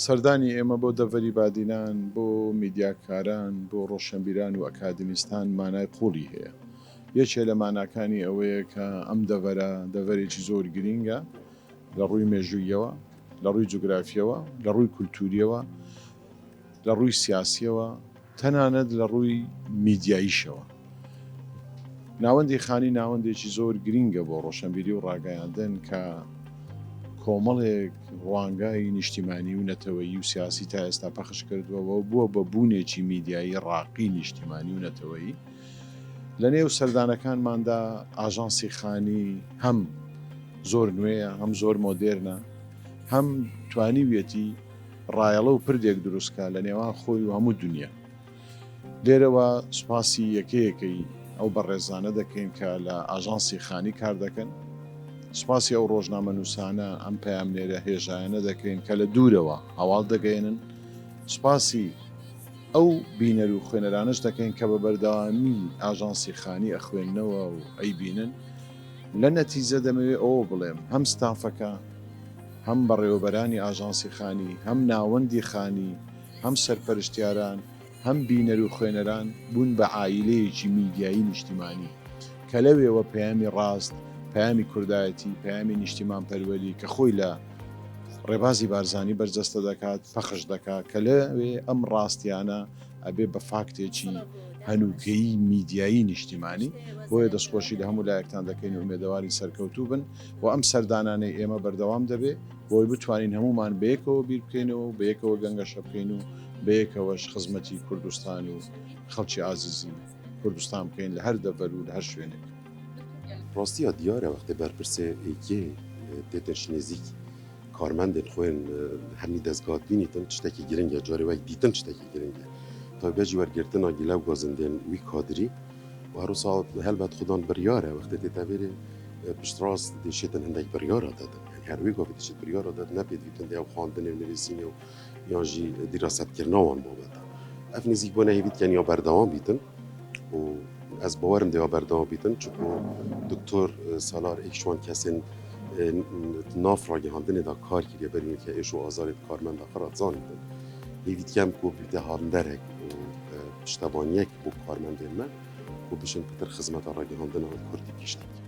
سەردانی ئێمە بۆ دەڤەری بادینان، بۆ میدیاکاران، بۆ ڕۆشنبیران و ئەکادمیستان مانای قوڵی هەیە. یەکێ لە ماناکانی ئەوەیە کە ئەم دەڤەرە دەڤەرێکی زۆر گرینگە لە ڕووی مێژوویەوە، لە ڕووی جوگرافیەوە، لە ڕووی کولتوریەوە، لە ڕووی سیاسیەوە، تەنانەت لە ڕووی میدیاییشەوە. ناوەندی خانی ناوەندێکی زۆر گرینگە بۆ ڕۆشنبیری و ڕاگەیاندن کە کۆمەڵێک ڕوانگای نیشتیمانی و نەتەوەیی و سیاسی تا ئێستا پەخش کردووەوە بووە بە بوونێکی میدیایی ڕاقی نیشتیمانی و نەتەوەیی. لە نێو سەردانەکانماندا ئاژانسی خانی هەم زۆر نوێیە، هەم زۆر مۆدێرنە، هەم توانیویەتی ڕایەڵە و پردێک دروستکە لە نێوان خۆی و هەموو دنیا. لێرەوە سوپاسی یەکەیەکەی ئەو بەڕێزانە دەکەین کە لە ئاژانسی خانی کار دەکەن. سوپاسی ئەو ڕۆژنامە نووسانە ئەم پەیامنێرە هێژایانە دەکەین کە لە دوورەوە هەواڵ دەگەێنن. سوپاسی ئەو بینەر و خوێنەرانش دەکەین کە بە بەردەوامی ئاژانسی خانی ئەخوێننەوە و ئەیبینن. لە نەتیجە دەمەوێت ئەوە بڵێم هەم ستافەکە، هەم بەڕێوەبەرانی ئاژانسی خانی، هەم ناوەندی خانی، هەم سەرپەرشتیاران، هەم بینەر و خوێنەران بوون بە عایلەیەکی میدیایی نیشتیمانی کە لەوێوە پەیامی ڕاست، پەیامی کوردایەتی، پەیامی نیشتیمان پەروەری کە خۆی لە ڕێبازی بارزانی بەرجەستە دەکات، پەخش دەکات کە لەوێ ئەم ڕاستیانە ئەبێ بە فاکتێکی هەنووکەیی میدیایی نیشتیمانی. بۆیە دەستخۆشی لە هەموو لایەکتان دەکەین و ئومێدەواری سەرکەوتوو بن و ئەم سەردانانەی ئێمە بەردەوام دەبێ بۆی بتوانین هەمومان بەیەکەوە بیر بکەینەوە و بەیەکەوە گەنگەشە بکەین و بەیەکەوەش خزمەتی کوردستان و خەڵکی ئازیزی کوردستان بکەین لە هەر دەڤەر و لە هەر شوێنێک. ڕاستیە دیارە وەختێ بەرپرسێ ئەیکێ تێتەش نێزیک کارمەندێک خوێن هەمی دەستگات بینیتن شتێکی گرنگە، جارێ وەک دیتن شتێکی گرنگە تا بێژی وەرگرتنا گیلەو گازندێن وی کادری و هەروسا هەلبەت خودان بڕیارە وەختێ تێتەوێرێ پشتڕاست دێشێتن هەندێک بڕیارە دەدن هەروی گۆ دێشێت بڕیارە دەد نەپێت ویتن دێ خواندنێ و نویسینێ و یاژی دیراستکردنەوەن بۆ بەدە ئەف نزیک بۆ نەهێویت یان یا بەردەوام بیتن و ez bawerim dêya berdewam bîtin çuko doktor Salar Ekşwan kesên nav ragihandinê da kar kiriye berîneke êş û azarê karmenda xerat zanîtin. Hêvî dikem ku bîte handerek û piştevaniyek bû karmendên me û bişin pitir xizmeta ragihandina Kurdî pîştek.